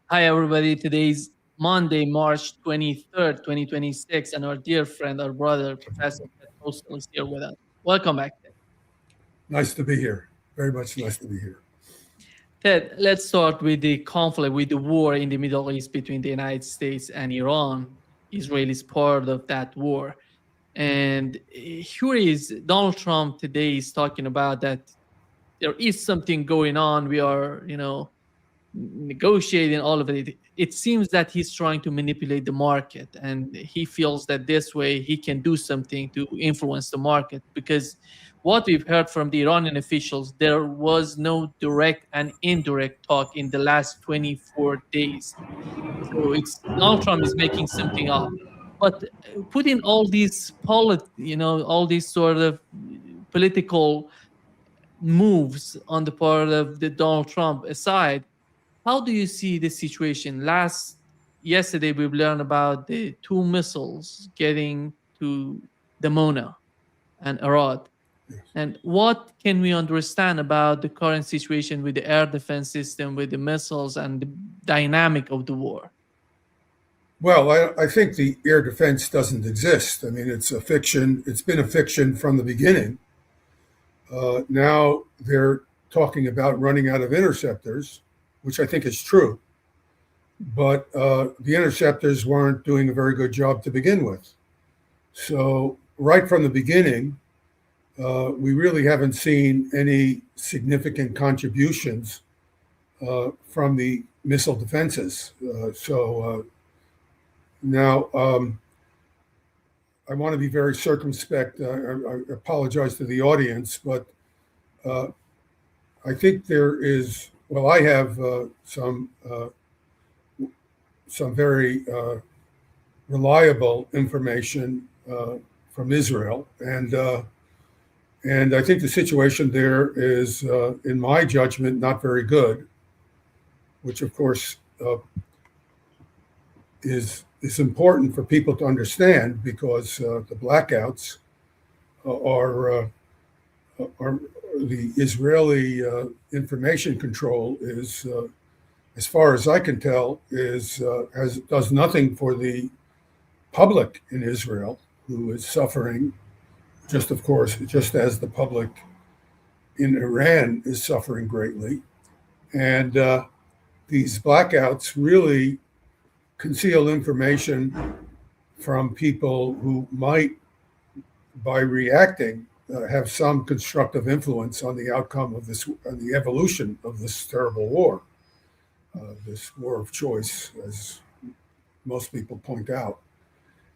Hi, everybody. Today's Monday, March 23rd, 2026, and our dear friend, our brother, Professor Postol is here with us. Welcome back, Ted. Nice to be here. Very much nice to be here. Ted, let's start with the conflict, with the war in the Middle East between the United States and Iran. Israel is part of that war. And here is Donald Trump today is talking about that there is something going on. We are, negotiating all of it. It seems that he's trying to manipulate the market, and he feels that this way he can do something to influence the market. Because what we've heard from the Iranian officials, there was no direct and indirect talk in the last 24 days. So it's Donald Trump is making something up. But putting all these all these sort of political moves on the part of the Donald Trump aside, how do you see this situation? Yesterday we've learned about the two missiles getting to Damona and Arad. Yes. And what can we understand about the current situation with the air defense system, with the missiles, and the dynamic of the war? Well, I think the air defense doesn't exist. I mean, it's a fiction. It's been a fiction from the beginning. Now they're talking about running out of interceptors, which I think is true. But the interceptors weren't doing a very good job to begin with. So, right from the beginning, we really haven't seen any significant contributions from the missile defenses. Now, I want to be very circumspect. I apologize to the audience, but uh, I think there is. Well, I have some very reliable information from Israel, and I think the situation there is, in my judgment, not very good. Which, of course, is important for people to understand because the blackouts are are the Israeli information control is, as far as I can tell, is has does nothing for the public in Israel who is suffering. Just of course, just as the public in Iran is suffering greatly, and these blackouts really conceal information from people who might, by reacting, have some constructive influence on the outcome of this, on the evolution of this terrible war, this war of choice, as most people point out.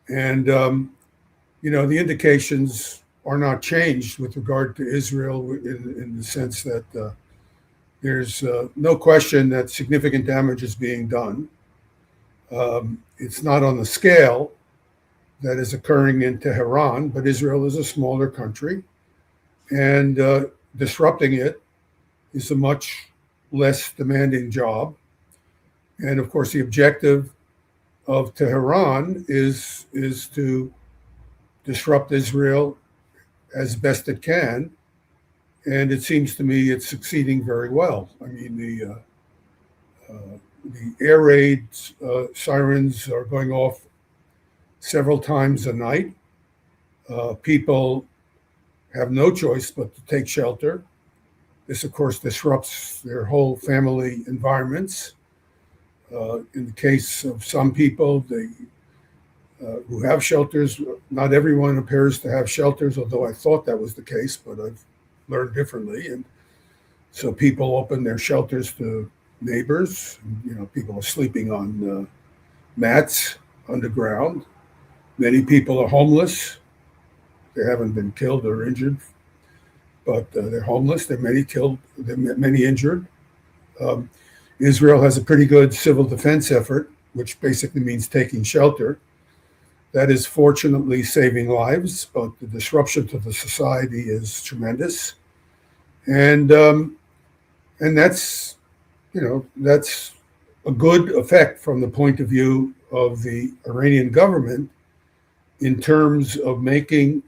And, the indications are not changed with regard to Israel in the sense that there's no question that significant damage is being done. It's not on the scale that is occurring in Tehran, but Israel is a smaller country, and disrupting it is a much less demanding job. And of course, the objective of Tehran is to disrupt Israel as best it can, and it seems to me it's succeeding very well. I mean, the air raid sirens are going off several times a night. People have no choice but to take shelter. This, of course, disrupts their whole family environments. In the case of some people, who have shelters, not everyone appears to have shelters, although I thought that was the case, but I've learned differently. And so people open their shelters to neighbors. People are sleeping on mats underground. Many people are homeless. They haven't been killed or injured, but they're homeless. There are many killed, there are many injured. Um, Israel has a pretty good civil defense effort, which basically means taking shelter. That is fortunately saving lives, but the disruption to the society is tremendous. And and that's a good effect from the point of view of the Iranian government in terms of making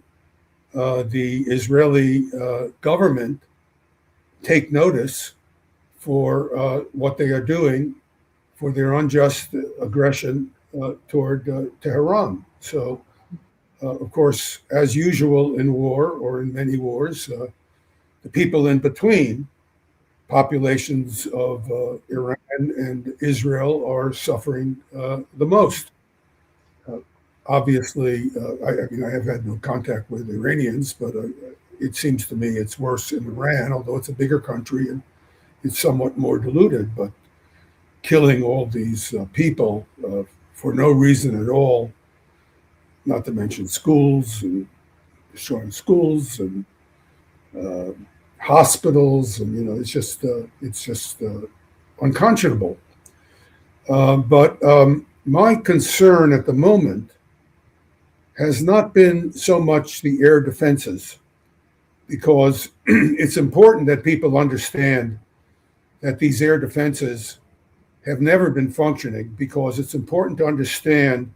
the Israeli government take notice for what they are doing for their unjust aggression toward Tehran. So, of course, as usual in war or in many wars, the people in between, populations of Iran and Israel, are suffering the most. Uh, Obviously, I mean, I have had no contact with Iranians, but it seems to me it's worse in Iran, although it's a bigger country and it's somewhat more diluted. But killing all these people for no reason at all, not to mention schools and destroying schools and uh, hospitals, and it's just unconscionable. But my concern at the moment has not been so much the air defenses, because it's important that people understand that these air defenses have never been functioning, because it's important to understand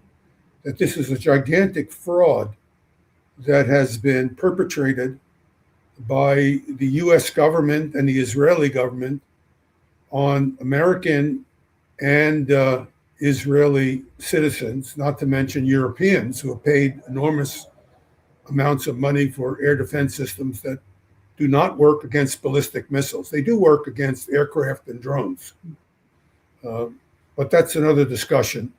that this is a gigantic fraud that has been perpetrated by the US government and the Israeli government on American and Israeli citizens, not to mention Europeans who have paid enormous amounts of money for air defense systems that do not work against ballistic missiles. They do work against aircraft and drones. Uh, but that's another discussion.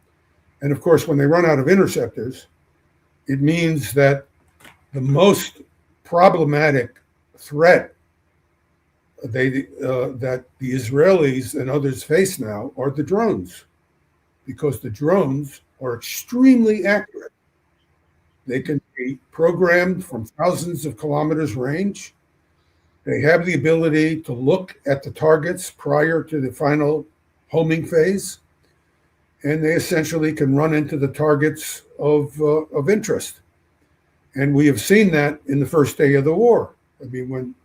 And of course, when they run out of interceptors, it means that the most problematic threat that the Israelis and others face now are the drones, because the drones are extremely accurate. They can be programmed from thousands of kilometers range. They have the ability to look at the targets prior to the final homing phase, and they essentially can run into the targets of interest. And we have seen that in the first day of the war. I mean, when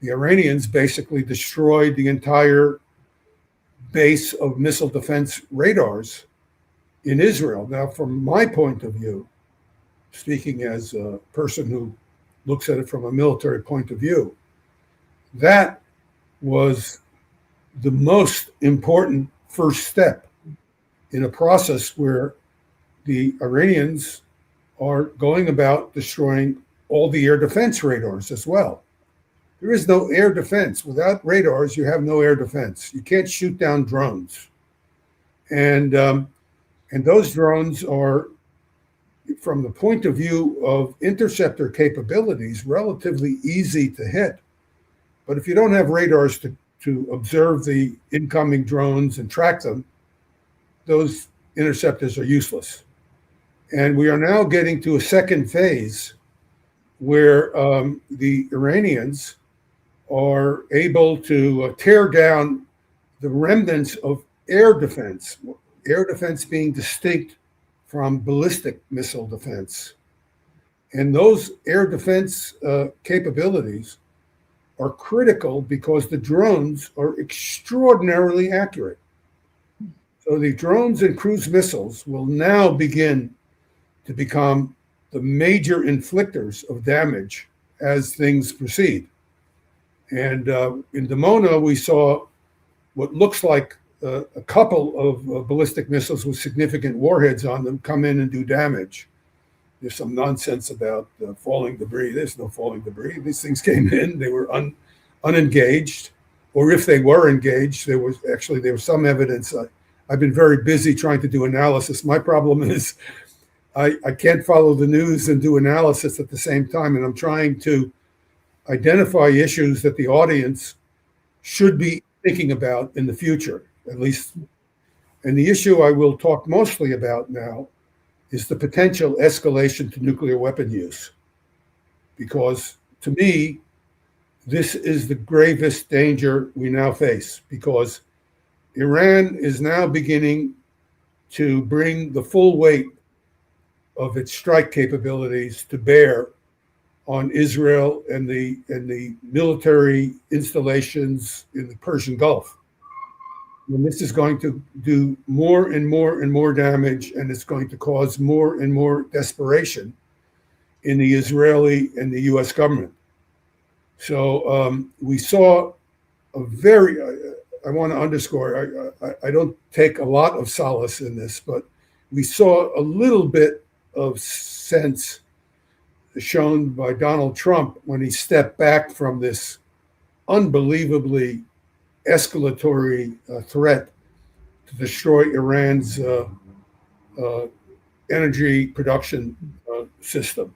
the Iranians basically destroyed the entire base of missile defense radars in Israel. Now, from my point of view, speaking as a person who looks at it from a military point of view, that was the most important first step in a process where the Iranians are going about destroying all the air defense radars as well. There is no air defense. Without radars, you have no air defense. You can't shoot down drones. And those drones are, from the point of view of interceptor capabilities, relatively easy to hit. But if you don't have radars to observe the incoming drones and track them, those interceptors are useless. And we are now getting to a second phase where the Iranians are able to tear down the remnants of air defense being distinct from ballistic missile defense. And those air defense capabilities are critical because the drones are extraordinarily accurate. So the drones and cruise missiles will now begin to become the major inflictors of damage as things proceed. And in Dimona, we saw what looks like a couple of ballistic missiles with significant warheads on them come in and do damage. There's some nonsense about falling debris. There's no falling debris. These things came in. They were unengaged, or if they were engaged, there was some evidence. I've been very busy trying to do analysis. My problem is I can't follow the news and do analysis at the same time, and I'm trying to identify issues that the audience should be thinking about in the future, at least. And the issue I will talk mostly about now is the potential escalation to nuclear weapon use. Because to me, this is the gravest danger we now face, because Iran is now beginning to bring the full weight of its strike capabilities to bear on Israel and the military installations in the Persian Gulf. And this is going to do more and more and more damage, and it's going to cause more and more desperation in the Israeli and the US government. So we saw a very, I want to underscore, I don't take a lot of solace in this, but we saw a little bit of sense shown by Donald Trump when he stepped back from this unbelievably escalatory threat to destroy Iran's energy production system.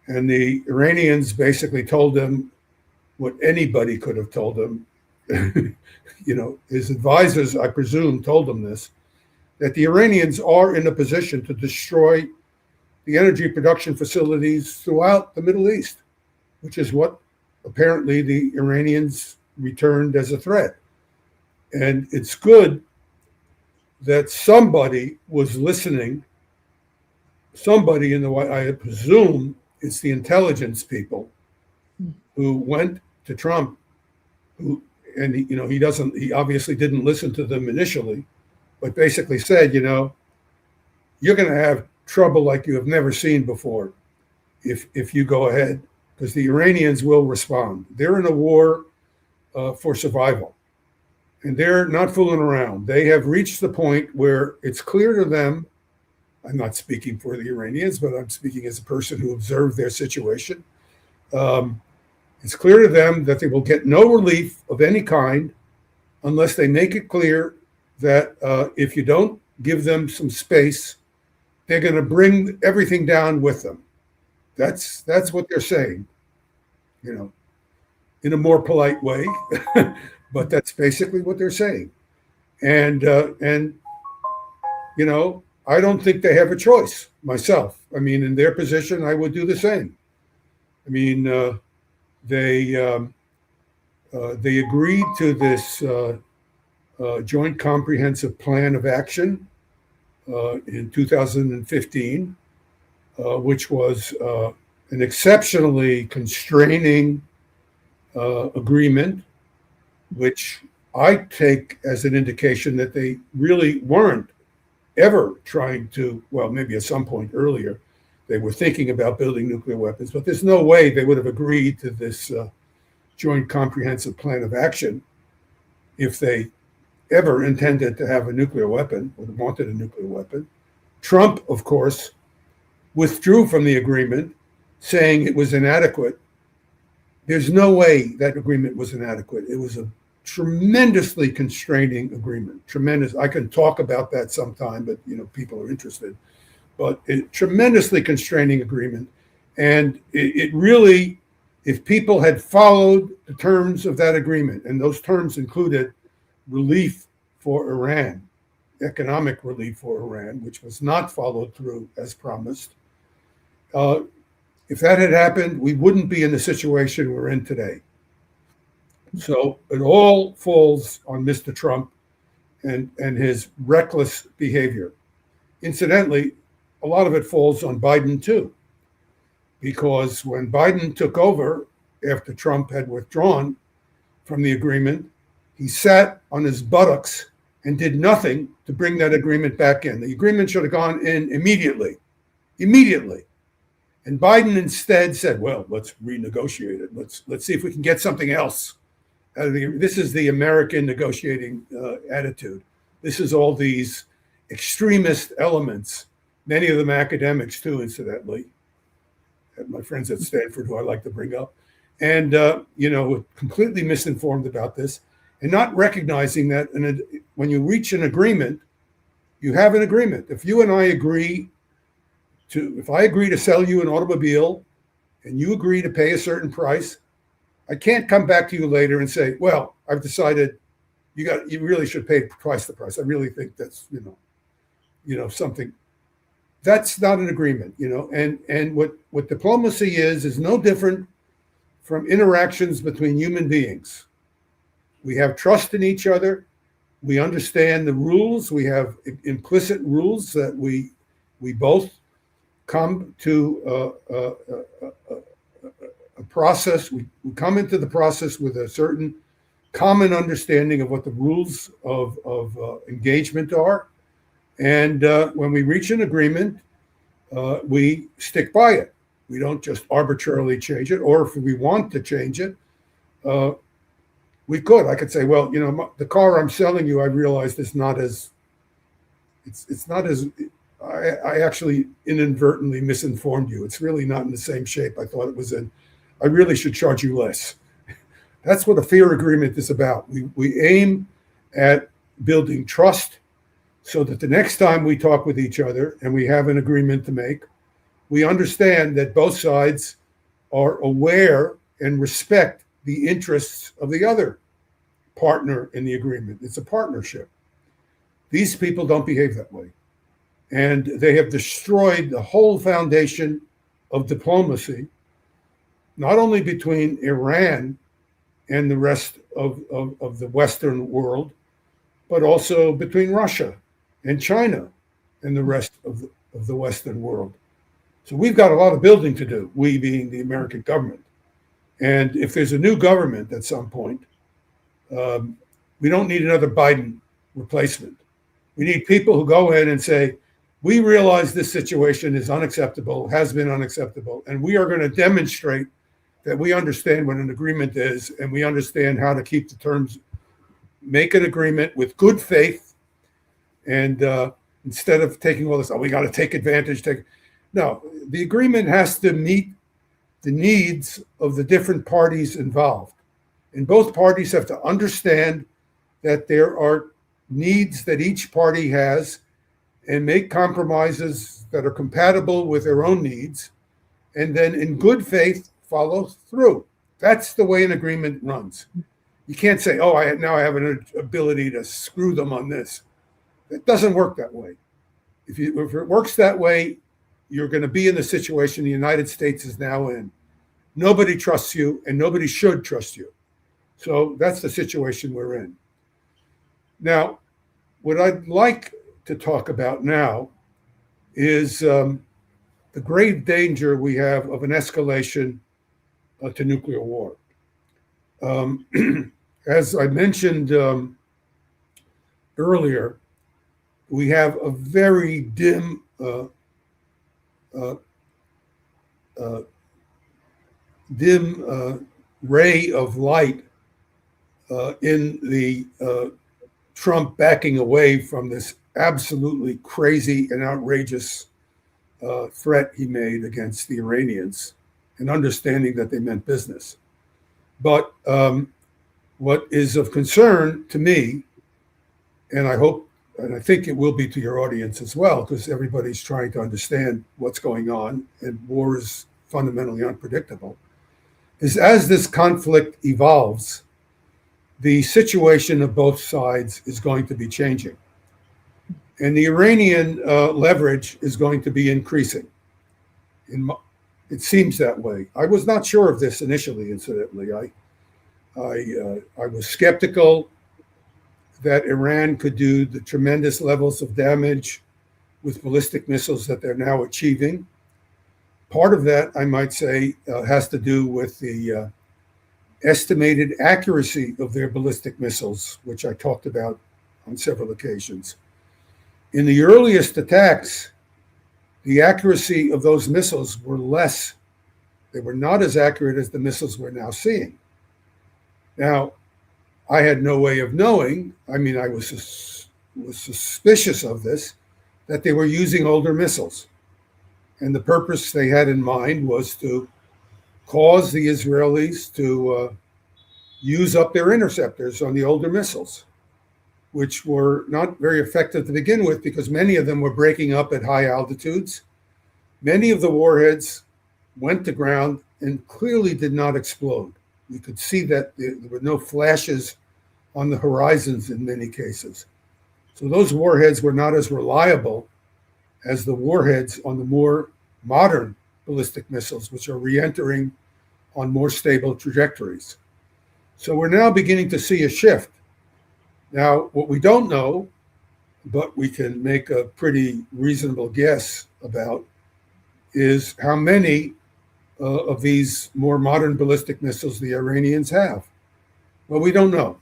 And the Iranians basically told him what anybody could have told him. His advisors, I presume, told him this, that the Iranians are in a position to destroy the energy production facilities throughout the Middle East, which is what apparently the Iranians returned as a threat. And it's good that somebody was listening, somebody in the White, I presume it's the intelligence people who went to Trump, he obviously didn't listen to them initially, but basically said, you're going to have trouble like you have never seen before if you go ahead, because the Iranians will respond. They're in a war for survival, and they're not fooling around. They have reached the point where it's clear to them. I'm not speaking for the Iranians, but I'm speaking as a person who observed their situation. It's clear to them that they will get no relief of any kind unless they make it clear that if you don't give them some space, they're going to bring everything down with them. That's what they're saying, in a more polite way, but that's basically what they're saying. And I don't think they have a choice myself. I mean, in their position, I would do the same. I mean, they agreed to this Joint Comprehensive Plan of Action in 2015, which was an exceptionally constraining agreement, which I take as an indication that they really weren't ever trying to, well, maybe at some point earlier, they were thinking about building nuclear weapons, but there's no way they would have agreed to this Joint Comprehensive Plan of Action if they ever intended to have a nuclear weapon or wanted a nuclear weapon. Trump, of course, withdrew from the agreement, saying it was inadequate. There's no way that agreement was inadequate. It was a tremendously constraining agreement. Tremendous. I can talk about that sometime, but people are interested. But a tremendously constraining agreement. And it really, if people had followed the terms of that agreement, and those terms included relief for Iran, economic relief for Iran, which was not followed through as promised. If that had happened, we wouldn't be in the situation we're in today. So it all falls on Mr. Trump and his reckless behavior. Incidentally, a lot of it falls on Biden too, because when Biden took over after Trump had withdrawn from the agreement, he sat on his buttocks and did nothing to bring that agreement back in. The agreement should have gone in immediately. And Biden instead said, well, let's renegotiate it. Let's see if we can get something else. This is the American negotiating attitude. This is all these extremist elements, many of them academics too, incidentally, my friends at Stanford, who I like to bring up, and completely misinformed about this, and not recognizing that when you reach an agreement, you have an agreement. If you and I agree if I agree to sell you an automobile and you agree to pay a certain price, I can't come back to you later and say, well, I've decided you really should pay twice the price. I really think that's, something. That's not an agreement, and what diplomacy is no different from interactions between human beings. We have trust in each other. We understand the rules. We have implicit rules that we both come to a process. We come into the process with a certain common understanding of what the rules of engagement are. And when we reach an agreement, we stick by it. We don't just arbitrarily change it, or if we want to change it, we could. I could say, well, the car I'm selling you, I realized it's not as, it's not as, I actually inadvertently misinformed you. It's really not in the same shape I thought it was in. I really should charge you less. That's what a fair agreement is about. We aim at building trust so that the next time we talk with each other and we have an agreement to make, we understand that both sides are aware and respect the interests of the other partner in the agreement. It's a partnership. These people don't behave that way. And they have destroyed the whole foundation of diplomacy, not only between Iran and the rest of the Western world, but also between Russia and China and the rest of the Western world. So we've got a lot of building to do, we being the American government. And if there's a new government at some point, we don't need another Biden replacement. We need people who go in and say, we realize this situation is unacceptable, has been unacceptable, and we are going to demonstrate that we understand what an agreement is and we understand how to keep the terms, make an agreement with good faith. And instead of taking all this, we got to take advantage. No, the agreement has to meet the needs of the different parties involved. And both parties have to understand that there are needs that each party has and make compromises that are compatible with their own needs, and then in good faith follow through. That's the way an agreement runs. You can't say, now I have an ability to screw them on this. It doesn't work that way. If it works that way, you're going to be in the situation the United States is now in. Nobody trusts you, and nobody should trust you. So that's the situation we're in. Now, what I'd like to talk about now is the grave danger we have of an escalation to nuclear war. As I mentioned earlier, we have a very dim ray of light in the Trump backing away from this absolutely crazy and outrageous threat he made against the Iranians, and understanding that they meant business. But what is of concern to me, and I hope, and I think it will be to your audience as well, because everybody's trying to understand what's going on, and war is fundamentally unpredictable, is as this conflict evolves, the situation of both sides is going to be changing. And the Iranian leverage is going to be increasing. It seems that way. I was not sure of this initially, incidentally. I was skeptical that Iran could do the tremendous levels of damage with ballistic missiles that they're now achieving. Part of that, I might say, has to do with the estimated accuracy of their ballistic missiles, which I talked about on several occasions. In the earliest attacks, the accuracy of those missiles were less. They were not as accurate as the missiles we're now seeing. Now, I had no way of knowing. I mean, I was suspicious of this, that they were using older missiles. And the purpose they had in mind was to cause the Israelis to use up their interceptors on the older missiles, which were not very effective to begin with because many of them were breaking up at high altitudes. Many of the warheads went to ground and clearly did not explode. You could see that there were no flashes on the horizons in many cases. So those warheads were not as reliable as the warheads on the more modern ballistic missiles, which are re-entering on more stable trajectories. So we're now beginning to see a shift. Now, what we don't know, but we can make a pretty reasonable guess about, is how many of these more modern ballistic missiles the Iranians have. Well, we don't know.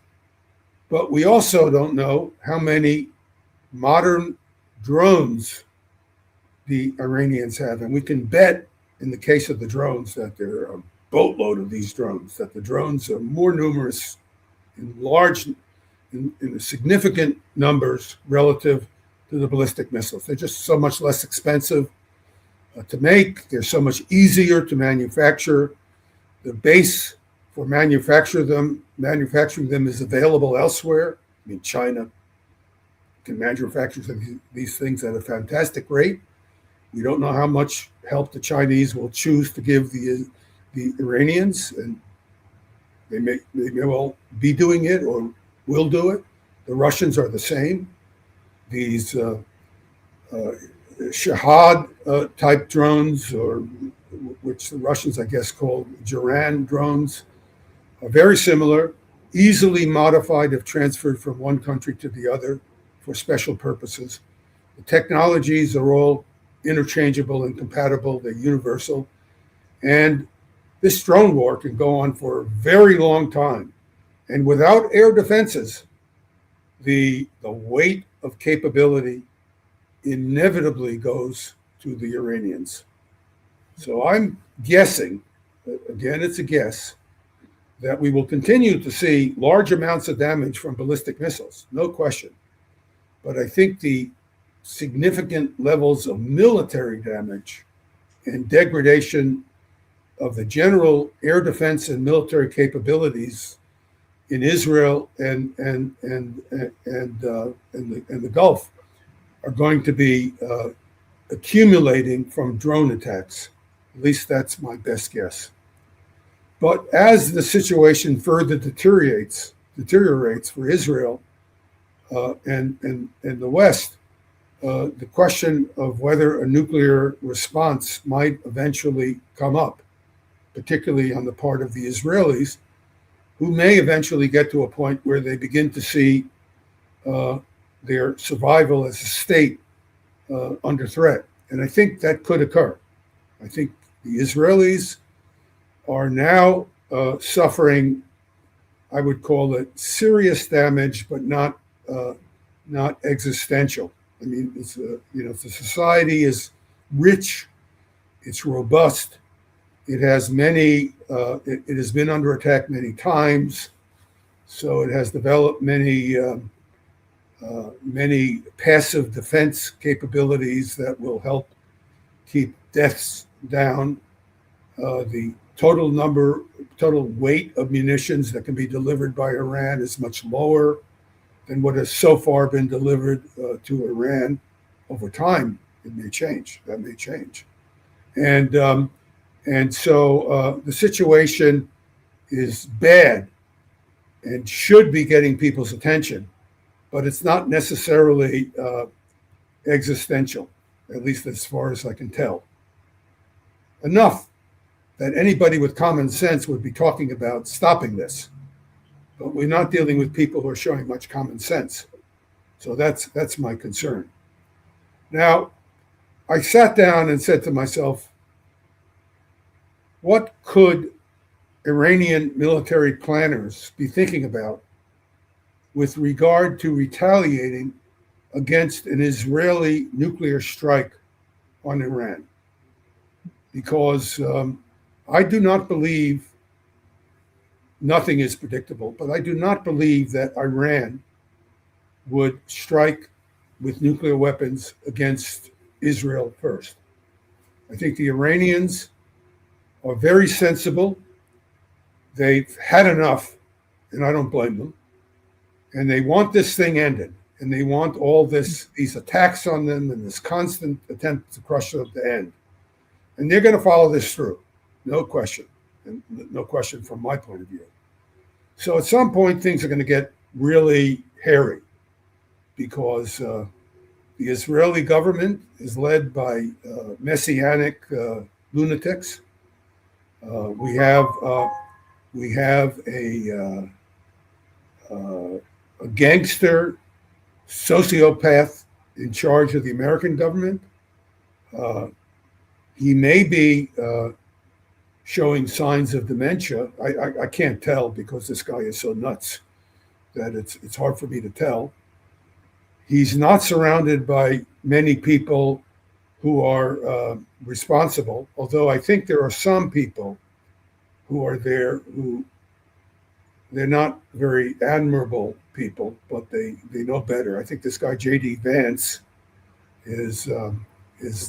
But we also don't know how many modern drones the Iranians have. And we can bet, in the case of the drones, that there are a boatload of these drones, that the drones are more numerous in significant numbers relative to the ballistic missiles. They're just so much less expensive to make. They're so much easier to manufacture. The base for manufacturing them is available elsewhere. I mean, China can manufacture these things at a fantastic rate. We don't know how much help the Chinese will choose to give the Iranians, and they may well be doing it or will do it. The Russians are the same. These Shahad type drones, or which the Russians, I guess, call Jiran drones, are very similar, easily modified if transferred from one country to the other for special purposes. The technologies are all interchangeable and compatible. They're universal. And this drone war can go on for a very long time. And without air defenses, the weight of capability inevitably goes to the Iranians. So I'm guessing, again, it's a guess, that we will continue to see large amounts of damage from ballistic missiles, no question. But I think the significant levels of military damage and degradation of the general air defense and military capabilities in Israel and the Gulf are going to be accumulating from drone attacks. At least that's my best guess. But as the situation further deteriorates for Israel and the West, the question of whether a nuclear response might eventually come up, particularly on the part of the Israelis, who may eventually get to a point where they begin to see their survival as a state under threat. And I think that could occur. I think the Israelis are now suffering, I would call it serious damage, but not existential. I mean, the society is rich, it's robust, it has many, it has been under attack many times, so it has developed many passive defense capabilities that will help keep deaths down. The total weight of munitions that can be delivered by Iran is much lower than what has so far been delivered to Iran. Over time, it may change. That may change, and so the situation is bad and should be getting people's attention, but it's not necessarily existential, at least as far as I can tell. Enough that anybody with common sense would be talking about stopping this. But we're not dealing with people who are showing much common sense. So that's my concern. Now, I sat down and said to myself, what could Iranian military planners be thinking about with regard to retaliating against an Israeli nuclear strike on Iran? Because I do not believe, nothing is predictable, but I do not believe that Iran would strike with nuclear weapons against Israel first. I think the Iranians are very sensible. They've had enough, and I don't blame them. And they want this thing ended. And they want all these attacks on them and this constant attempt to crush them to end. And they're going to follow this through, no question, and no question from my point of view. So at some point, things are going to get really hairy because the Israeli government is led by messianic lunatics. We have a gangster sociopath in charge of the American government. He may be showing signs of dementia. I can't tell because this guy is so nuts that it's hard for me to tell. He's not surrounded by many people who are responsible, although I think there are some people who are there who They're not very admirable people, but they know better. I think this guy J.D. Vance is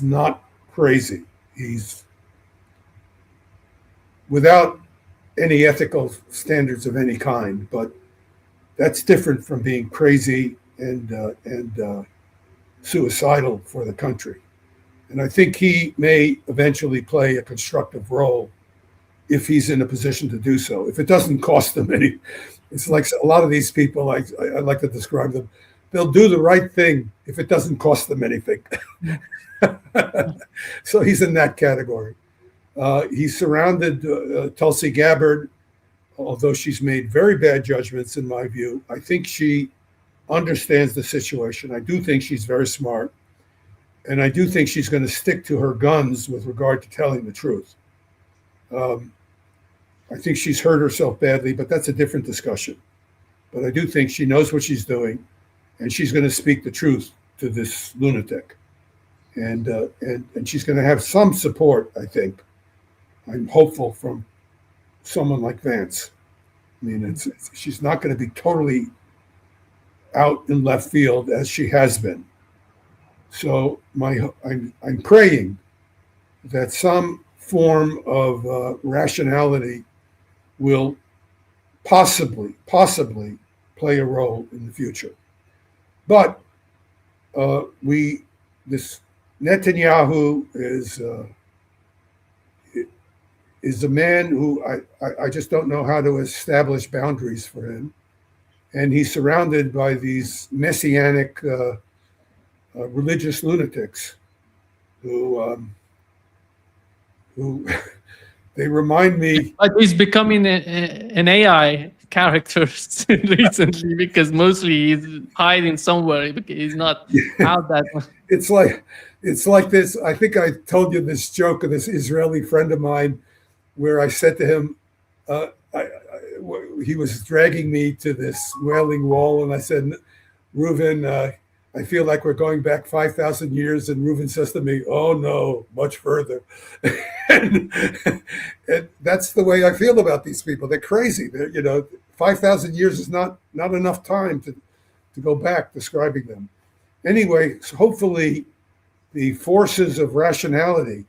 not crazy. He's without any ethical standards of any kind, but that's different from being crazy and suicidal for the country. And I think he may eventually play a constructive role if he's in a position to do so. If it doesn't cost them any, it's like a lot of these people, I like to describe them, they'll do the right thing if it doesn't cost them anything. So he's in that category. He surrounded Tulsi Gabbard, although she's made very bad judgments in my view. I think she understands the situation. I do think she's very smart. And I do think she's going to stick to her guns with regard to telling the truth. I think she's hurt herself badly, but that's a different discussion. But I do think she knows what she's doing, and she's going to speak the truth to this lunatic. And she's going to have some support, I think. I'm hopeful from someone like Vance. I mean, she's not going to be totally out in left field as she has been. So I'm praying that some form of rationality will possibly play a role in the future. But this Netanyahu is a man who I just don't know how to establish boundaries for him, and he's surrounded by these messianic religious lunatics who they remind me. But he's becoming an AI character recently because mostly he's hiding somewhere because he's not out that much. It's like this. I think I told you this joke of this Israeli friend of mine where I said to him, he was dragging me to this Wailing Wall, and I said, Reuven, I feel like we're going back 5,000 years. And Reuven says to me, oh, no, much further. and that's the way I feel about these people. They're crazy. 5,000 years is not enough time to go back describing them. Anyway, so hopefully the forces of rationality,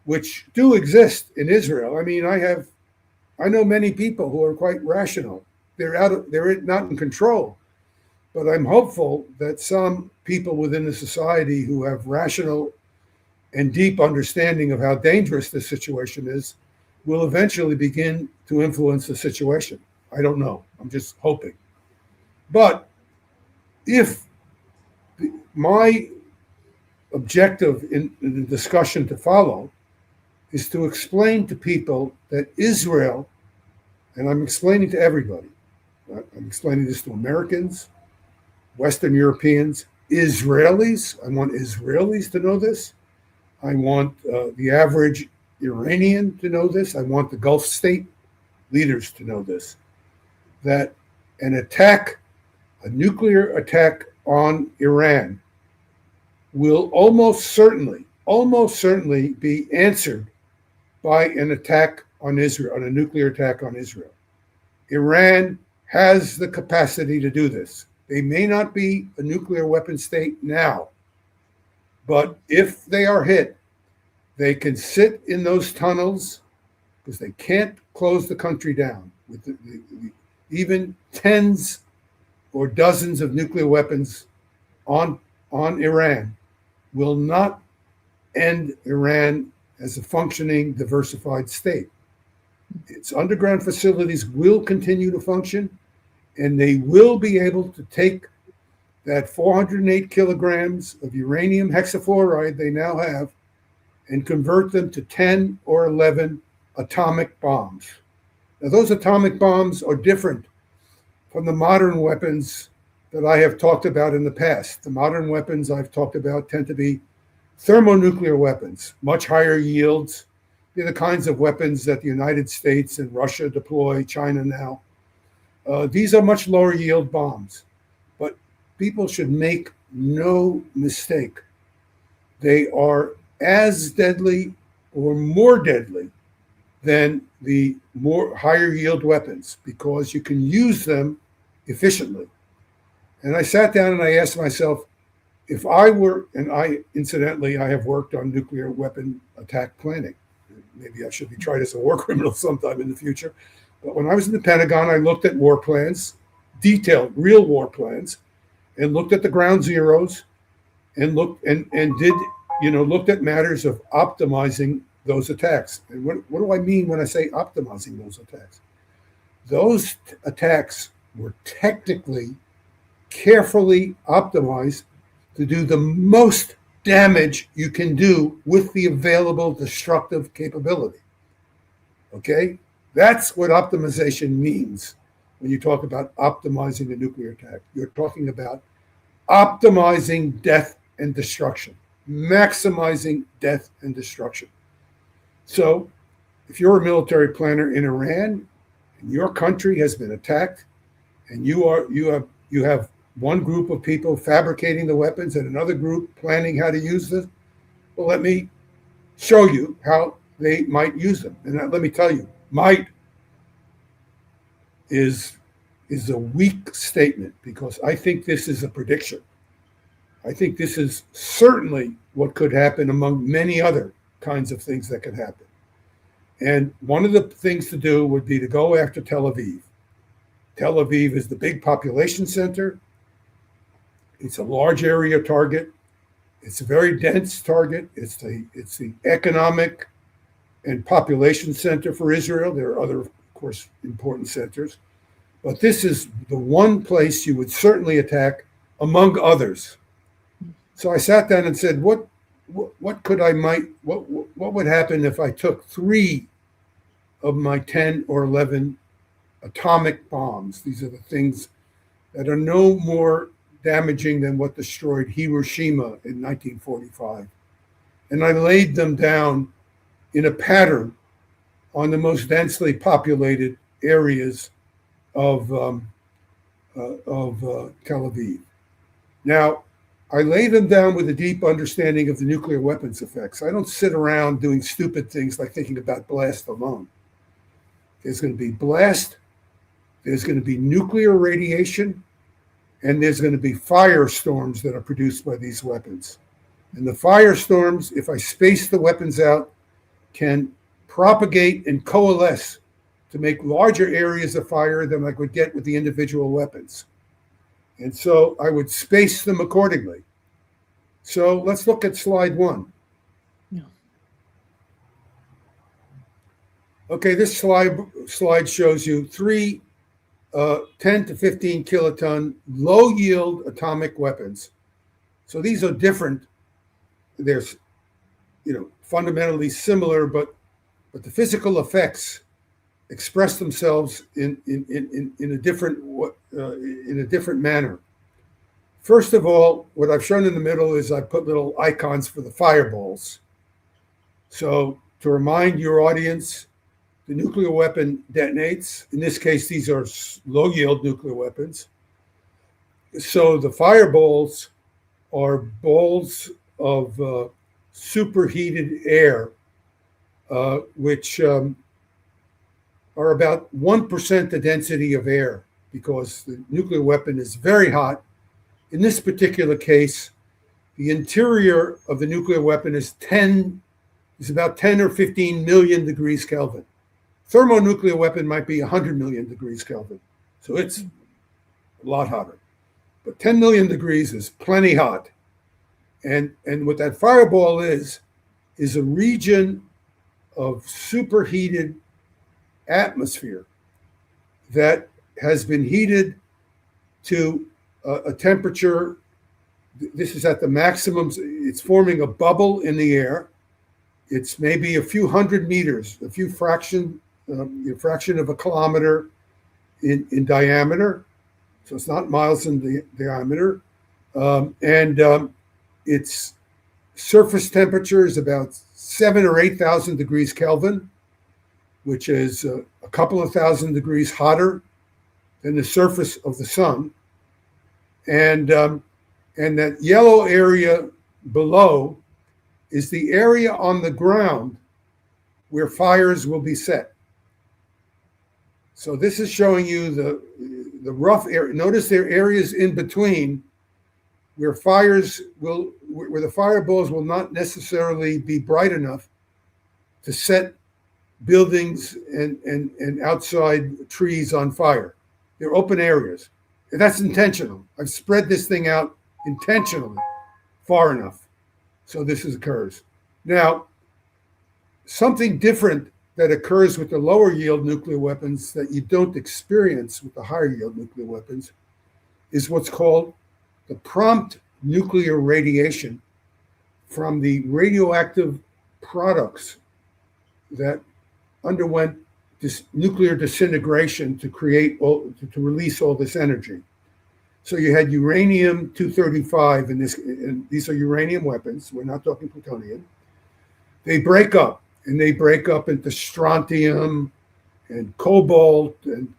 which do exist in Israel. I mean, I know many people who are quite rational. They're not in control. But I'm hopeful that some people within the society who have rational and deep understanding of how dangerous this situation is will eventually begin to influence the situation. I don't know. I'm just hoping. But if my objective in the discussion to follow is to explain to people that Israel, and I'm explaining to everybody, I'm explaining this to Americans, Western Europeans, Israelis. I want Israelis to know this. I want the average Iranian to know this. I want the Gulf state leaders to know this, that a nuclear attack on Iran will almost certainly be answered by an attack on Israel, on a nuclear attack on Israel. Iran has the capacity to do this. They may not be a nuclear weapon state now, but if they are hit, they can sit in those tunnels because they can't close the country down. With even tens or dozens of nuclear weapons on Iran will not end Iran as a functioning, diversified state. Its underground facilities will continue to function, and they will be able to take that 408 kilograms of uranium hexafluoride they now have and convert them to 10 or 11 atomic bombs. Now, those atomic bombs are different from the modern weapons that I have talked about in the past. The modern weapons I've talked about tend to be thermonuclear weapons, much higher yields. They're the kinds of weapons that the United States and Russia deploy, China now. These are much lower yield bombs, but people should make no mistake. They are as deadly or more deadly than the more higher yield weapons because you can use them efficiently. And I sat down and I asked myself, if I were, and I incidentally, I have worked on nuclear weapon attack planning. Maybe I should be tried as a war criminal sometime in the future. But when I was in the Pentagon, I looked at war plans, detailed, real war plans, and looked at the ground zeros, and looked looked at matters of optimizing those attacks. And what do I mean when I say optimizing those attacks? Those attacks were technically, carefully optimized to do the most damage you can do with the available destructive capability. Okay? That's what optimization means when you talk about optimizing a nuclear attack. You're talking about optimizing death and destruction, maximizing death and destruction. So if you're a military planner in Iran and your country has been attacked and you have one group of people fabricating the weapons and another group planning how to use them, well, let me show you how they might use them. And let me tell you, might is a weak statement because I think this is a prediction. I think this is certainly what could happen among many other kinds of things that could happen. And one of the things to do would be to go after Tel Aviv. Tel Aviv is the big population center. It's a large area target. It's a very dense target. It's the economic and population center for Israel. There are other, of course, important centers. But this is the one place you would certainly attack among others. So I sat down and said, what would happen if I took 3 of my 10 or 11 atomic bombs? These are the things that are no more damaging than what destroyed Hiroshima in 1945. And I laid them down in a pattern on the most densely populated areas of Tel Aviv. Now, I lay them down with a deep understanding of the nuclear weapons effects. I don't sit around doing stupid things like thinking about blast alone. There's going to be blast, there's going to be nuclear radiation, and there's going to be firestorms that are produced by these weapons. And the firestorms, if I space the weapons out, can propagate and coalesce to make larger areas of fire than I could get with the individual weapons. And so I would space them accordingly. So let's look at slide 1. Yeah. Okay, this slide shows you 3 10 to 15 kiloton low yield atomic weapons. So these are different. They're fundamentally similar, but the physical effects express themselves in a different manner. First of all, what I've shown in the middle is I put little icons for the fireballs. So to remind your audience, the nuclear weapon detonates. In this case, these are low yield nuclear weapons. So the fireballs are balls of superheated air, which are about 1% the density of air because the nuclear weapon is very hot. In this particular case, the interior of the nuclear weapon is about 10 or 15 million degrees Kelvin. Thermonuclear weapon might be 100 million degrees Kelvin. So it's a lot hotter. But 10 million degrees is plenty hot. And what that fireball is a region of superheated atmosphere that has been heated to a temperature. This is at the maximum. It's forming a bubble in the air. It's maybe a few hundred meters, a fraction of a kilometer in diameter. So it's not miles in diameter. Its surface temperature is about 7,000 or 8,000 degrees Kelvin, which is a couple of thousand degrees hotter than the surface of the sun. And that yellow area below is the area on the ground where fires will be set. So this is showing you the rough area. Notice there are areas in between where where the fireballs will not necessarily be bright enough to set buildings and outside trees on fire. They're open areas. And that's intentional. I've spread this thing out intentionally far enough so this occurs. Now, something different that occurs with the lower yield nuclear weapons that you don't experience with the higher yield nuclear weapons is what's called the prompt nuclear radiation from the radioactive products that underwent this nuclear disintegration to to release all this energy. So you had uranium-235 and these are uranium weapons. We're not talking plutonium. They break up, and they break up into strontium and cobalt and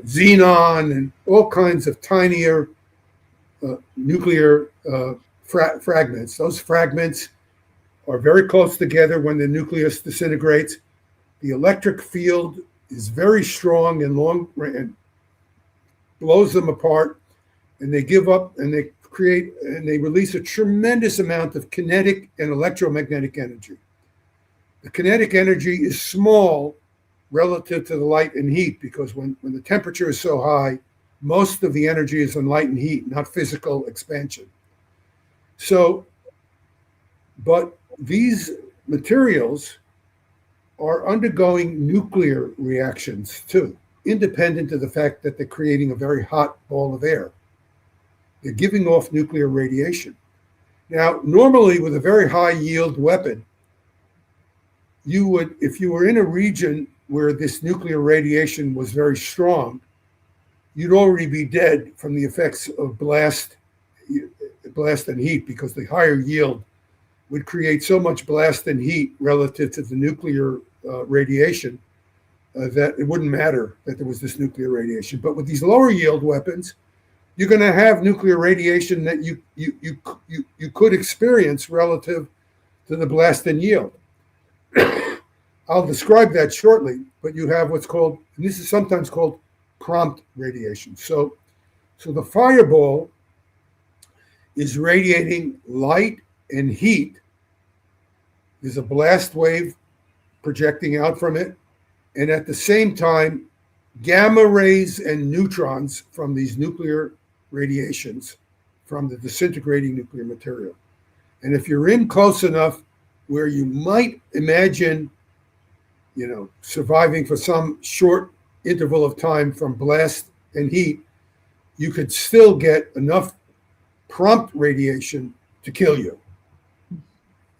xenon and all kinds of tinier nuclear fragments. Those fragments are very close together when the nucleus disintegrates. The electric field is very strong and long and blows them apart, and they give up and they release a tremendous amount of kinetic and electromagnetic energy. The kinetic energy is small relative to the light and heat because when the temperature is so high, most of the energy is in light and heat, not physical expansion. So, but these materials are undergoing nuclear reactions too, independent of the fact that they're creating a very hot ball of air. They're giving off nuclear radiation. Now, normally with a very high yield weapon, you would, if you were in a region where this nuclear radiation was very strong, you'd already be dead from the effects of blast and heat because the higher yield would create so much blast and heat relative to the nuclear radiation that it wouldn't matter that there was this nuclear radiation. But with these lower yield weapons, you're going to have nuclear radiation that you could experience relative to the blast and yield. I'll describe that shortly, but you have what's called, and this is sometimes called prompt radiation. So the fireball is radiating light and heat. There's a blast wave projecting out from it, and at the same time, gamma rays and neutrons from these nuclear radiations from the disintegrating nuclear material. And if you're in close enough where you might imagine, surviving for some short interval of time from blast and heat, you could still get enough prompt radiation to kill you.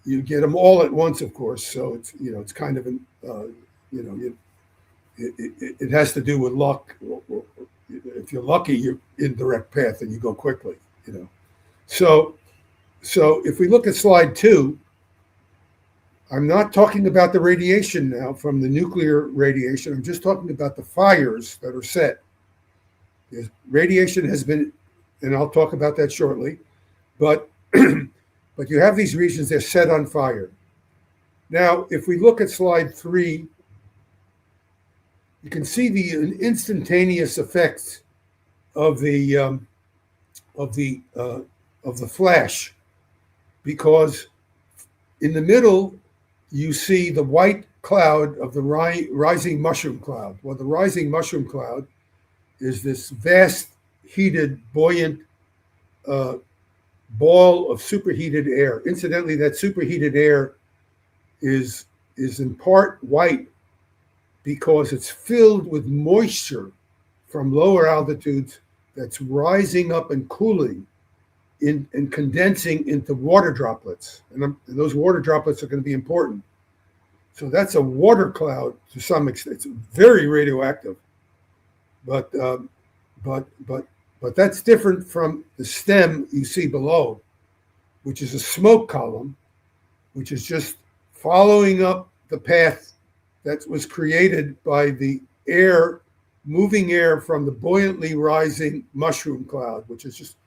You get them all at once, of course. So it's kind of it has to do with luck. If you're lucky, you're in direct path and you go quickly. So if we look at slide 2, I'm not talking about the radiation now from the nuclear radiation. I'm just talking about the fires that are set. Radiation has been, and I'll talk about that shortly, but but you have these regions, they're set on fire. Now, if we look at slide 3, you can see the instantaneous effects of the flash, because in the middle you see the white cloud of the rising mushroom cloud. Well, the rising mushroom cloud is this vast, heated, buoyant ball of superheated air. Incidentally, that superheated air is in part white because it's filled with moisture from lower altitudes that's rising up and cooling and condensing into water droplets. And those water droplets are going to be important. So that's a water cloud to some extent. It's very radioactive. But that's different from the stem you see below, which is a smoke column, which is just following up the path that was created by the moving air from the buoyantly rising mushroom cloud, which is just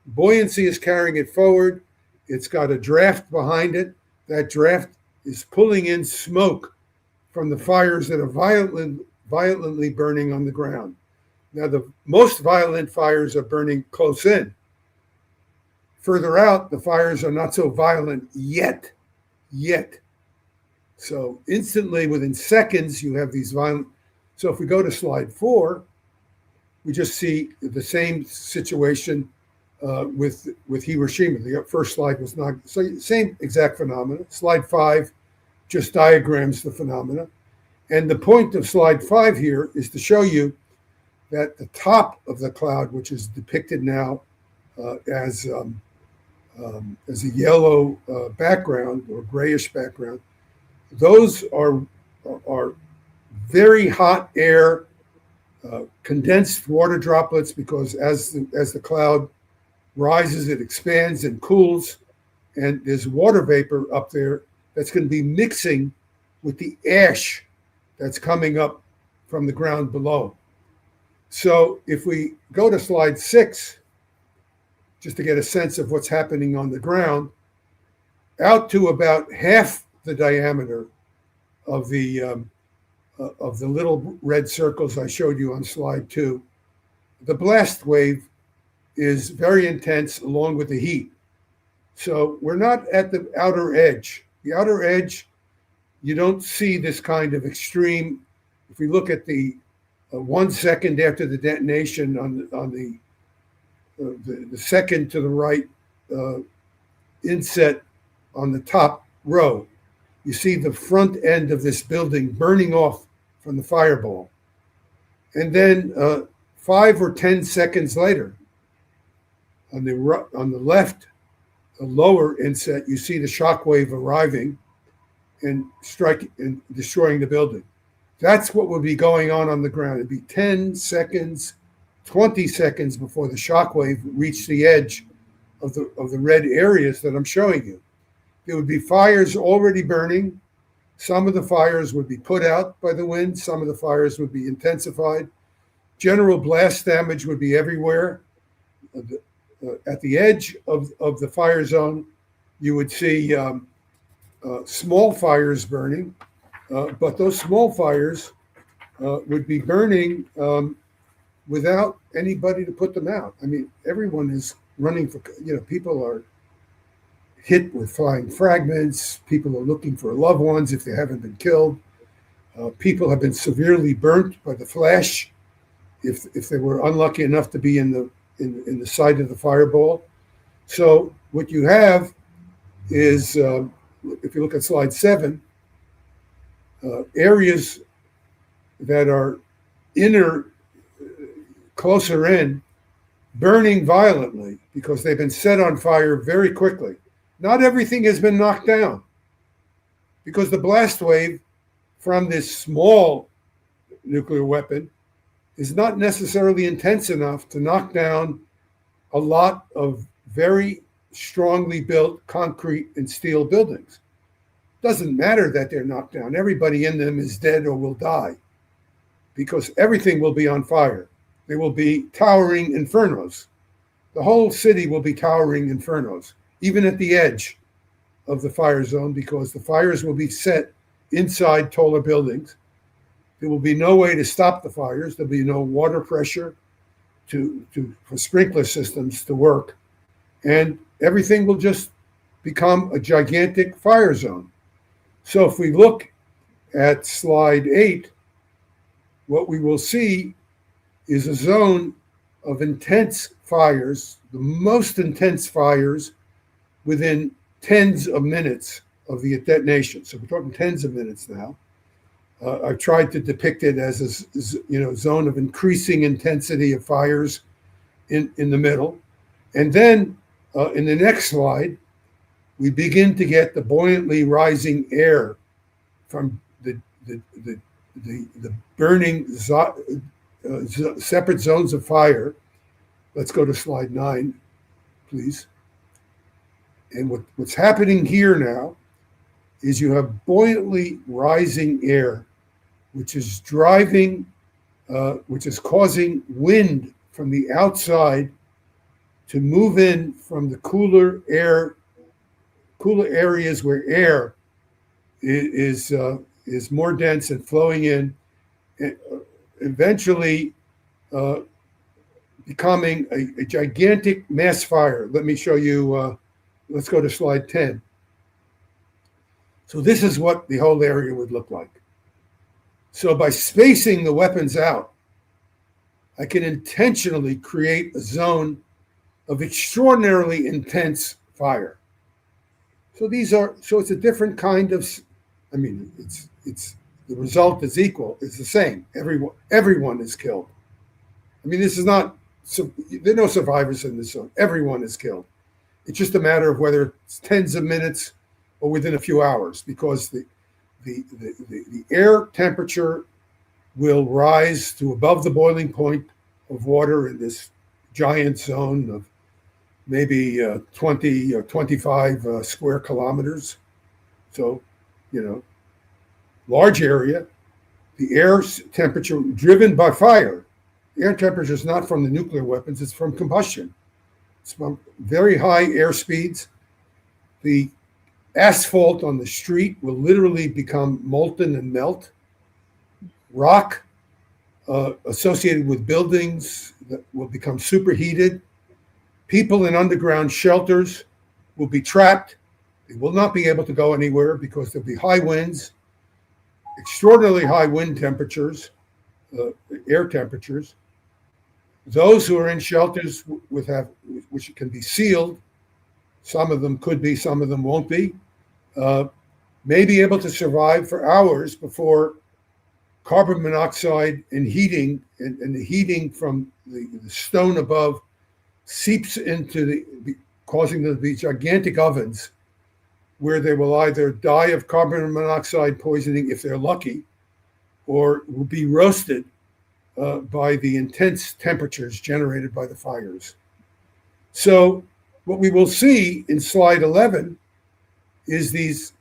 buoyancy is carrying it forward. It's got a draft behind it. That draft is pulling in smoke from the fires that are violently burning on the ground. Now, the most violent fires are burning close in. Further out, the fires are not so violent yet. So instantly, within seconds, you have these violent. So if we go to slide 4, we just see the same situation with Hiroshima. The first slide was not, so same exact phenomena. Slide 5 just diagrams the phenomena. And the point of slide 5 here is to show you that the top of the cloud, which is depicted now as a yellow background or grayish background, those are very hot air, condensed water droplets, because as the cloud rises, it expands and cools, and there's water vapor up there that's going to be mixing with the ash that's coming up from the ground below. So if we go to slide 6, just to get a sense of what's happening on the ground, out to about half the diameter of the little red circles I showed you on slide 2, the blast wave is very intense along with the heat. So we're not at the outer edge. The outer edge, you don't see this kind of extreme. If we look at the 1 second after the detonation on the second to the right inset on the top row, you see the front end of this building burning off from the fireball. And then 5 or 10 seconds later, on the left, the lower inset, you see the shock wave arriving and striking and destroying the building. That's what would be going on the ground. It'd be 10 seconds, 20 seconds before the shock wave reached the edge of the red areas that I'm showing you. There would be fires already burning. Some of the fires would be put out by the wind. Some of the fires would be intensified. General blast damage would be everywhere. At the edge of the fire zone, you would see small fires burning, but those small fires would be burning without anybody to put them out. I mean, everyone is running for, people are hit with flying fragments. People are looking for loved ones if they haven't been killed. People have been severely burnt by the flash if they were unlucky enough to be in the side of the fireball. So what you have is, if you look at slide 7, areas that are closer in, burning violently because they've been set on fire very quickly. Not everything has been knocked down because the blast wave from this small nuclear weapon is not necessarily intense enough to knock down a lot of very strongly built concrete and steel buildings. Doesn't matter that they're knocked down. Everybody in them is dead or will die because everything will be on fire. There will be towering infernos. The whole city will be towering infernos, even at the edge of the fire zone, because the fires will be set inside taller buildings. There will be no way to stop the fires. There'll be no water pressure for sprinkler systems to work. And everything will just become a gigantic fire zone. So if we look at slide 8, what we will see is a zone of intense fires, the most intense fires within tens of minutes of the detonation. So we're talking tens of minutes now. I've tried to depict it as a zone of increasing intensity of fires in the middle. And then in the next slide, we begin to get the buoyantly rising air from the burning separate zones of fire. Let's go to slide 9, please. And what's happening here now is you have buoyantly rising air, which is which is causing wind from the outside to move in from the cooler areas where air is more dense and flowing in, eventually uh, becoming a gigantic mass fire. Let me show you. Let's go to slide 10. So this is what the whole area would look like. So by spacing the weapons out, I can intentionally create a zone of extraordinarily intense fire. So it's a different kind of, I mean, it's the result is equal. It's the same. Everyone is killed. I mean, this is not, there are no survivors in this zone. Everyone is killed. It's just a matter of whether it's tens of minutes or within a few hours, because the air temperature will rise to above the boiling point of water in this giant zone of maybe 20 or 25 square kilometers. So, large area. The air temperature driven by fire. The air temperature is not from the nuclear weapons, it's from combustion. It's from very high air speeds. The asphalt on the street will literally become molten and melt. Rock associated with buildings that will become superheated. People in underground shelters will be trapped. They will not be able to go anywhere because there'll be high winds, extraordinarily high wind temperatures, air temperatures. Those who are in shelters which can be sealed, some of them could be, some of them won't be, may be able to survive for hours before carbon monoxide and heating, and the heating from the stone above seeps into causing them to be gigantic ovens where they will either die of carbon monoxide poisoning if they're lucky, or will be roasted by the intense temperatures generated by the fires. So what we will see in slide 11 is this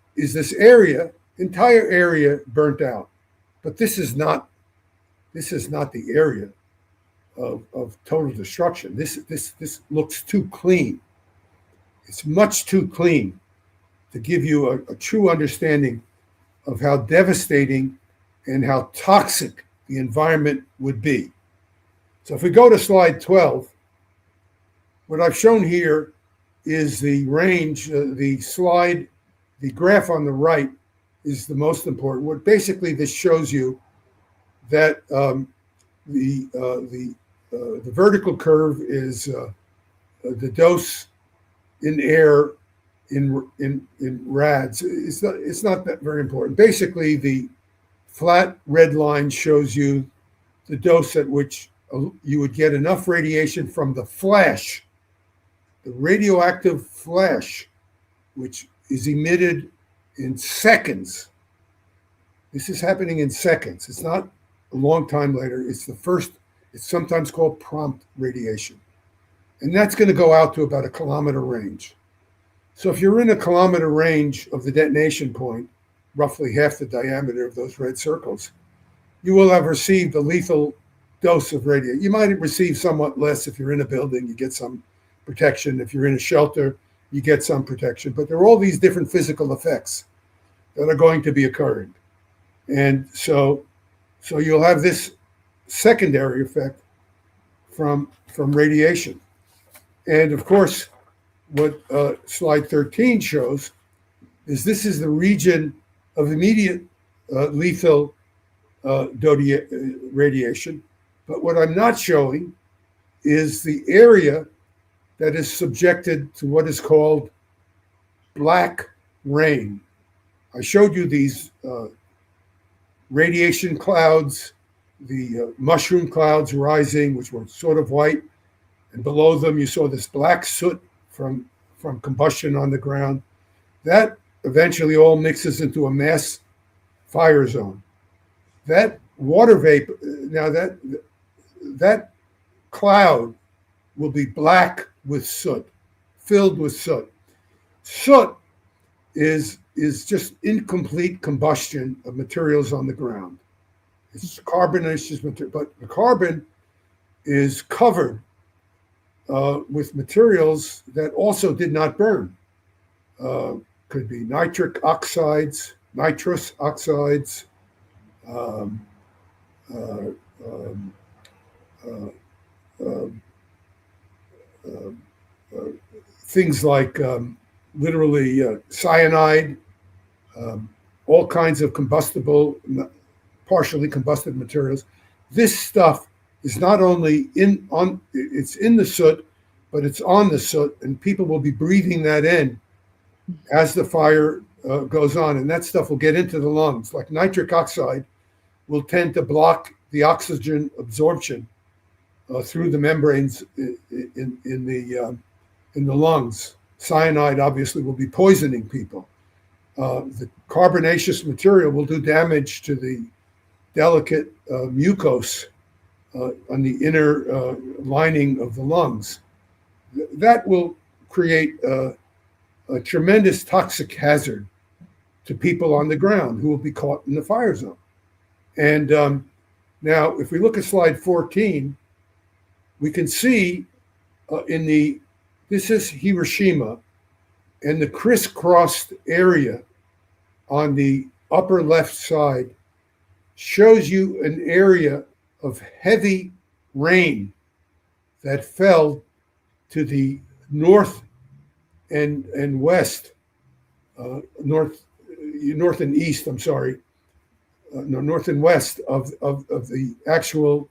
entire area burnt out. But this is not the area of total destruction. This looks too clean. It's much too clean to give you a true understanding of how devastating and how toxic the environment would be. So if we go to slide 12, what I've shown here is the range, the graph on the right is the most important. What basically this shows you that the vertical curve is the dose in air in rads. It's not that very important. Basically, the flat red line shows you the dose at which you would get enough radiation from the flash, the radioactive flash, which is emitted in seconds. This is happening in seconds. It's not a long time later. It's sometimes called prompt radiation. And that's going to go out to about a kilometer range. So if you're in a kilometer range of the detonation point, roughly half the diameter of those red circles, you will have received a lethal dose of radiation. You might receive somewhat less if you're in a building, you get some protection. If you're in a shelter, you get some protection. But there are all these different physical effects that are going to be occurring. And so you'll have this secondary effect from radiation. And of course, what slide 13 shows is this is the region of immediate lethal radiation. But what I'm not showing is the area that is subjected to what is called black rain. I showed you these radiation clouds, the mushroom clouds rising, which were sort of white, and below them you saw this black soot from combustion on the ground. That eventually all mixes into a mass fire zone. That water vapor, now that cloud will be black with soot, filled with soot. Soot is just incomplete combustion of materials on the ground. It's carbonaceous material, but the carbon is covered with materials that also did not burn. Could be nitric oxides, nitrous oxides, um, uh, um, uh, uh, uh, uh, things like literally cyanide, um, all kinds of combustible, partially combusted materials. This stuff is not only it's in the soot, but it's on the soot, and people will be breathing that in as the fire goes on, and that stuff will get into the lungs. Like nitric oxide will tend to block the oxygen absorption through the membranes in the lungs. Cyanide obviously will be poisoning people. The carbonaceous material will do damage to the delicate mucose on the inner lining of the lungs. That will create a tremendous toxic hazard to people on the ground who will be caught in the fire zone. And now, if we look at slide 14, we can see this is Hiroshima, and the crisscrossed area on the upper left side shows you an area of heavy rain that fell to the north and west, north and east, I'm sorry, north and west of the actual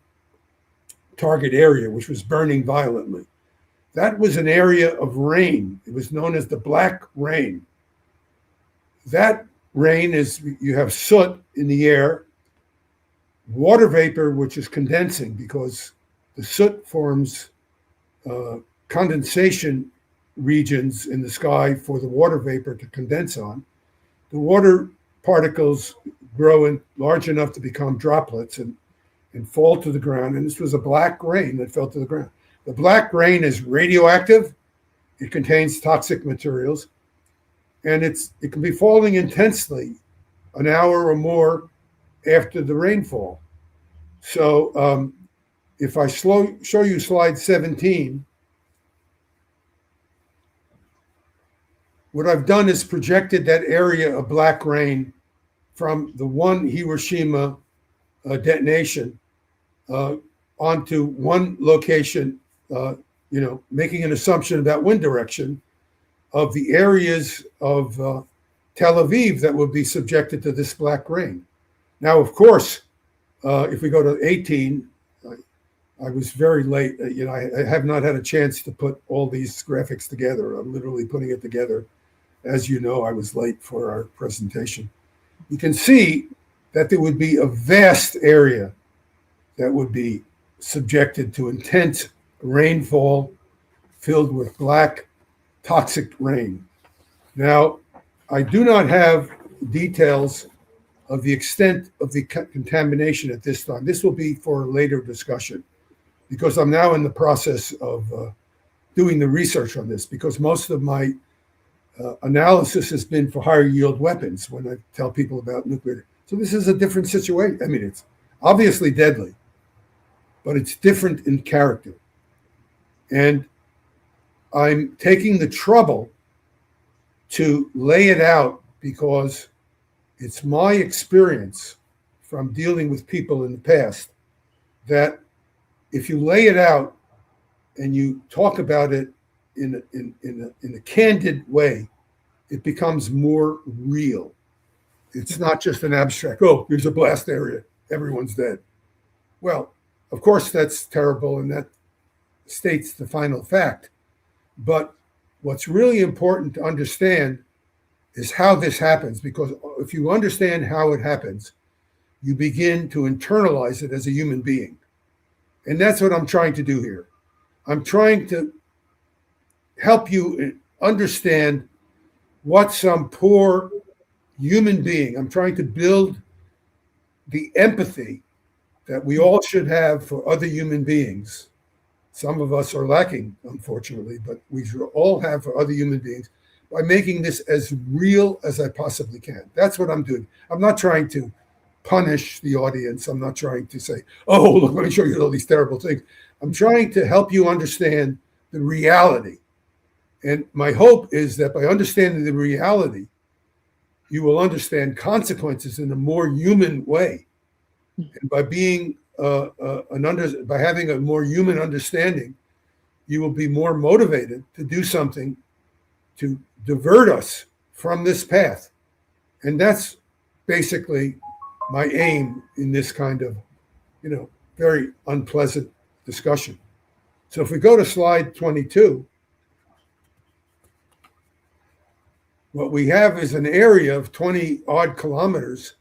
target area, which was burning violently. That was an area of rain. It was known as the Black Rain. That rain is, you have soot in the air, water vapor, which is condensing because the soot forms condensation regions in the sky for the water vapor to condense on. The water particles grow in large enough to become droplets and fall to the ground. And this was a black rain that fell to the ground. The black rain is radioactive. It contains toxic materials, and it can be falling intensely an hour or more after the rainfall. So if I show you slide 17, what I've done is projected that area of black rain from the one Hiroshima detonation onto one location, making an assumption about wind direction of the areas of Tel Aviv that would be subjected to this black rain. Now, of course, if we go to 18, I was very late. I have not had a chance to put all these graphics together. I'm literally putting it together. As you know, I was late for our presentation. You can see that there would be a vast area that would be subjected to intense rainfall filled with black toxic rain. Now, I do not have details of the extent of the contamination at this time. This will be for a later discussion because I'm now in the process of doing the research on this, because most of my analysis has been for higher yield weapons when I tell people about nuclear. So this is a different situation. I mean, it's obviously deadly, but it's different in character. And I'm taking the trouble to lay it out because it's my experience from dealing with people in the past that if you lay it out and you talk about it in a candid way, it becomes more real. It's not just an abstract, oh, here's a blast area, everyone's dead. Well, of course, that's terrible, and that states the final fact. But what's really important to understand is how this happens, because if you understand how it happens, you begin to internalize it as a human being. And that's what I'm trying to do here. I'm trying to help you understand what some poor human being, I'm trying to build the empathy that we all should have for other human beings. Some of us are lacking, unfortunately, but we should all have for other human beings by making this as real as I possibly can. That's what I'm doing. I'm not trying to punish the audience. I'm not trying to say, oh, look, let me show you all these terrible things. I'm trying to help you understand the reality. And my hope is that by understanding the reality, you will understand consequences in a more human way. And by being by having a more human understanding, you will be more motivated to do something to divert us from this path. And that's basically my aim in this kind of, very unpleasant discussion. So if we go to slide 22, what we have is an area of 20 odd kilometers,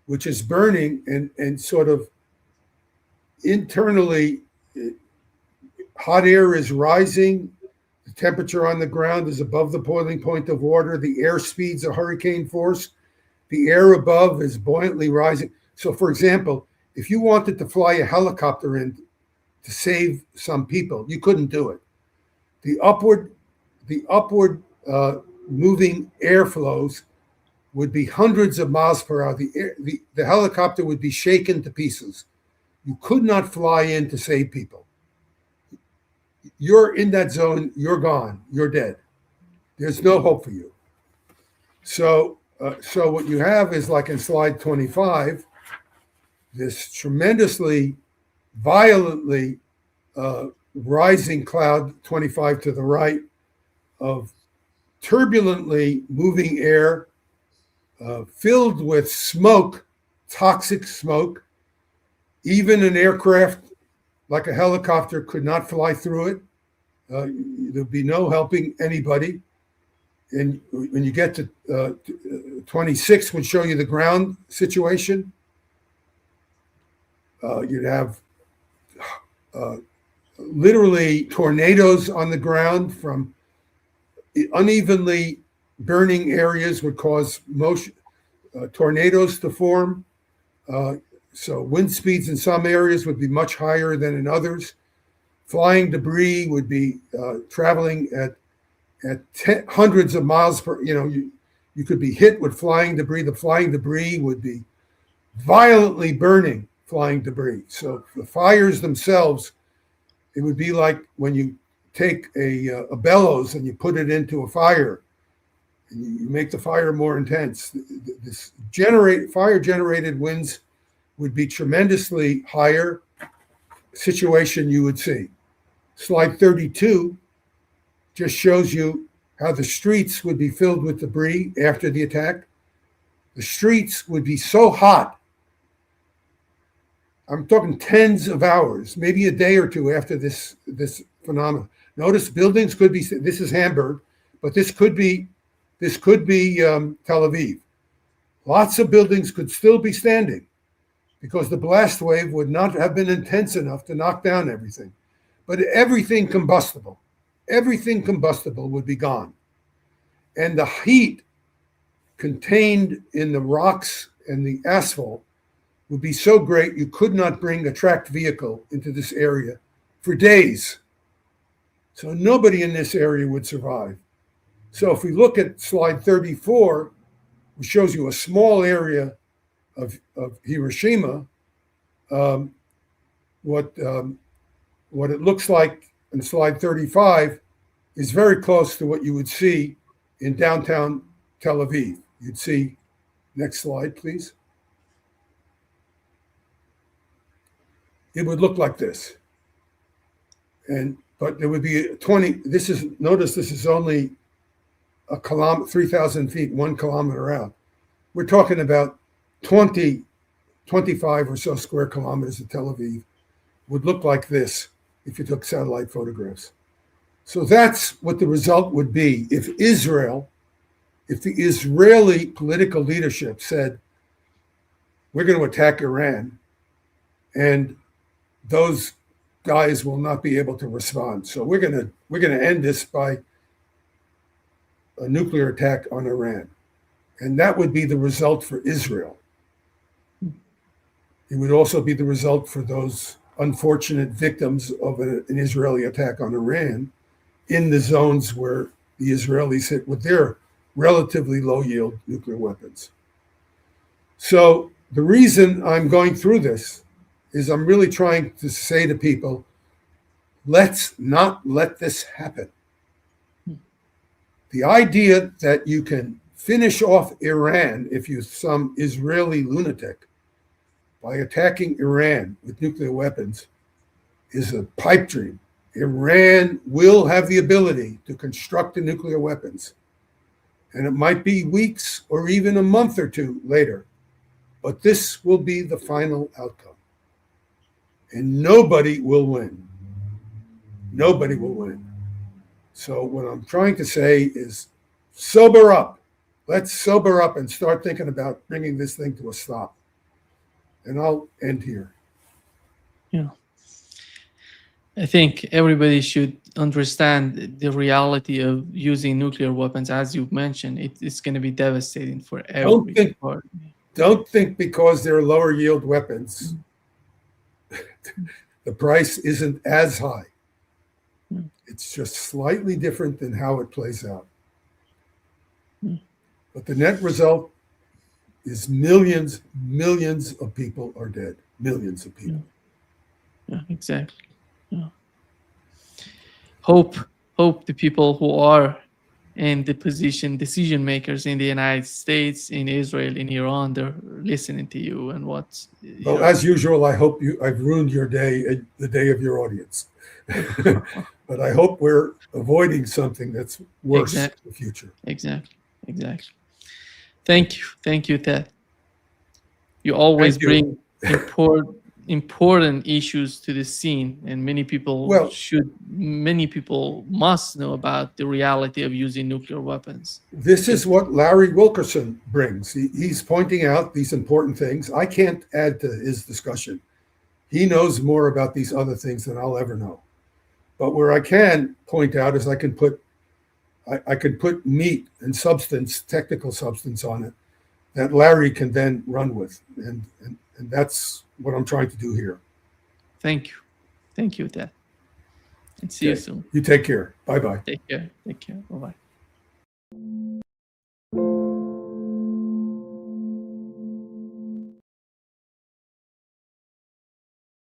which is burning and sort of internally, hot air is rising. The temperature on the ground is above the boiling point of water. The air speeds a hurricane force. The air above is buoyantly rising. So, for example, if you wanted to fly a helicopter in to save some people, you couldn't do it. The upward moving airflows would be hundreds of miles per hour. The helicopter would be shaken to pieces. You could not fly in to save people. You're in that zone, you're gone, you're dead. There's no hope for you. So what you have is, like in slide 25, this tremendously, violently rising cloud, 25 to the right, of turbulently moving air filled with smoke, toxic smoke. Even an aircraft like a helicopter could not fly through it. There'd be no helping anybody. And when you get to 26, would show you the ground situation. You'd have literally tornadoes on the ground from unevenly burning areas would cause tornadoes to form. So wind speeds in some areas would be much higher than in others. Flying debris would be traveling at hundreds of miles per. You could be hit with flying debris. The flying debris would be violently burning flying debris. So the fires themselves, it would be like when you take a bellows and you put it into a fire, and you make the fire more intense. This fire-generated winds would be tremendously higher situation you would see. Slide 32 just shows you how the streets would be filled with debris after the attack. The streets would be so hot. I'm talking tens of hours, maybe a day or two after this phenomenon. Notice buildings could be, this is Hamburg, but this could be Tel Aviv. Lots of buildings could still be standing because the blast wave would not have been intense enough to knock down everything. But everything combustible would be gone. And the heat contained in the rocks and the asphalt would be so great you could not bring a tracked vehicle into this area for days. So nobody in this area would survive. So if we look at slide 34, which shows you a small area of Hiroshima, what it looks like in slide 35 is very close to what you would see in downtown Tel Aviv. You'd see, next slide, please. It would look like this. But there would be 20, notice this is only a kilometer, 3,000 feet, 1 kilometer out. We're talking about 25 or so square kilometers of Tel Aviv would look like this if you took satellite photographs. So that's what the result would be if the Israeli political leadership said, we're going to attack Iran, and those guys will not be able to respond. So we're going to end this by a nuclear attack on Iran. And that would be the result for Israel. It would also be the result for those unfortunate victims of an Israeli attack on Iran in the zones where the Israelis hit with their relatively low-yield nuclear weapons. So the reason I'm going through this is I'm really trying to say to people, let's not let this happen. The idea that you can finish off Iran, if you some Israeli lunatic, by attacking Iran with nuclear weapons is a pipe dream. Iran will have the ability to construct the nuclear weapons. And it might be weeks or even a month or two later. But this will be the final outcome. And nobody will win. Nobody will win. So what I'm trying to say is sober up. Let's sober up and start thinking about bringing this thing to a stop. And I'll end here. Yeah. I think everybody should understand the reality of using nuclear weapons. As you've mentioned, it's going to be devastating for every party. Don't think because they're lower yield weapons, the price isn't as high. It's just slightly different than how it plays out. But the net result is millions of people are dead. Millions of people. Yeah, exactly. Yeah. Hope the people who are in the decision makers in the United States, in Israel, in Iran, they're listening to you and what's. Well, as usual, I hope I've ruined your day, the day of your audience. But I hope we're avoiding something that's worse in the future. Exactly. Thank you, Ted. You always bring important issues to the scene, and many people must know about the reality of using nuclear weapons. This is what Larry Wilkerson brings. He's pointing out these important things. I can't add to his discussion. He knows more about these other things than I'll ever know. But where I can point out is I can put meat and substance, technical substance on it that Larry can then run with. And that's what I'm trying to do here. Thank you, Ted. And see you soon. You take care. Bye-bye. Take care. Bye-bye.